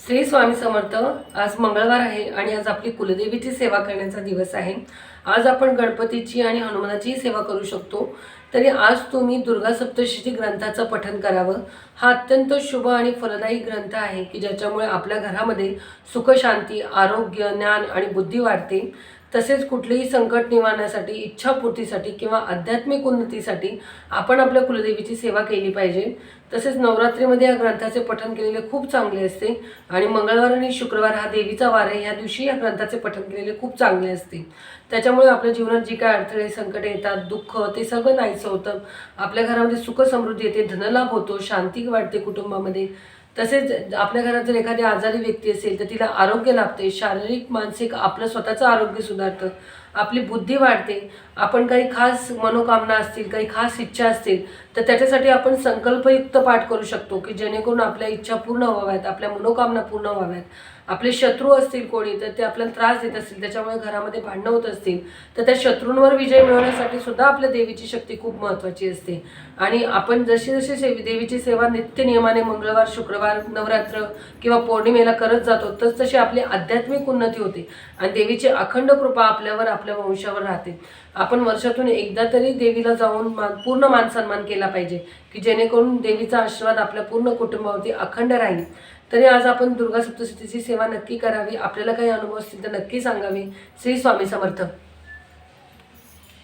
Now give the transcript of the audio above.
श्री स्वामी समर्थ। आज मंगळवार आहे आणि आज आपली कुलदेवीची सेवा करण्याचा दिवस आहे। आज आपण गणपतीची आणि हनुमानाची सेवा करू शकतो। तरी आज तुम्ही दुर्गा सप्तशती ग्रंथाचं पठण करावं। हा अत्यंत शुभ आणि फलदायी ग्रंथ आहे की ज्याच्यामुळे आपल्या घरामध्ये सुख, शांती, आरोग्य, ज्ञान आणि बुद्धी वाढते। तसेच कुठलेही संकट निवारण्यासाठी, इच्छापूर्तीसाठी किंवा आध्यात्मिक उन्नतीसाठी आपण आपल्या कुलदेवीची सेवा केली पाहिजे। तसेच नवरात्रीमध्ये या ग्रंथाचे पठण केलेले खूप चांगले असते आणि मंगळवार आणि शुक्रवार हा देवीचा वार आहे, या दिवशी या ग्रंथाचे पठण केलेले खूप चांगले असते। त्याच्यामुळे आपल्या जीवनात जी काय अडथळे, संकट येतात, दुःख, ते सगळं नाहीसं होतं। आपल्या घरामध्ये सुख समृद्धी येते, धनलाभ होतो, शांती वाढते कुटुंबामध्ये। तसेच आपल्या घरात जर एखादी आजारी व्यक्ती असेल तर तिला आरोग्य लाभते, शारीरिक मानसिक आपलं स्वतःचं आरोग्य सुधारतं, आपली बुद्धी वाढते। आपण काही खास मनोकामना असतील, काही खास इच्छा असतील तर त्याच्यासाठी आपण संकल्पयुक्त पाठ करू शकतो की जेणेकरून आपल्या इच्छा पूर्ण व्हाव्यात, आपल्या मनोकामना पूर्ण व्हाव्यात। आपले शत्रू असतील कोणी तर ते आपल्याला त्रास देत असतील, त्याच्यामुळे घरामध्ये भांडणं होत असतील तर त्या शत्रूंवर विजय मिळवण्यासाठी सुद्धा आपल्या देवीची शक्ती खूप महत्त्वाची असते। आणि आपण जशी जशी देवीची सेवा नित्य नियमाने मंगळवार, शुक्रवार, नवरात्र किंवा पौर्णिमेला करत जातो तशी आपली आध्यात्मिक उन्नती होते आणि देवीची अखंड कृपा आपल्यावर, आपल्या वंशावर राहते। आपण वर्षातून एकदा तरी देवीला जाऊन पूर्ण मानसन्मान केला पाहिजे की जेणेकरून देवीचा आशीर्वाद आपल्या पूर्ण कुटुंबावरती अखंड राहील। तरी आज आपण दुर्गा सप्तशतीची सेवा नक्की करावी। आपल्याला काही अनुभव असतील तर नक्की सांगावे। श्री स्वामी समर्थ।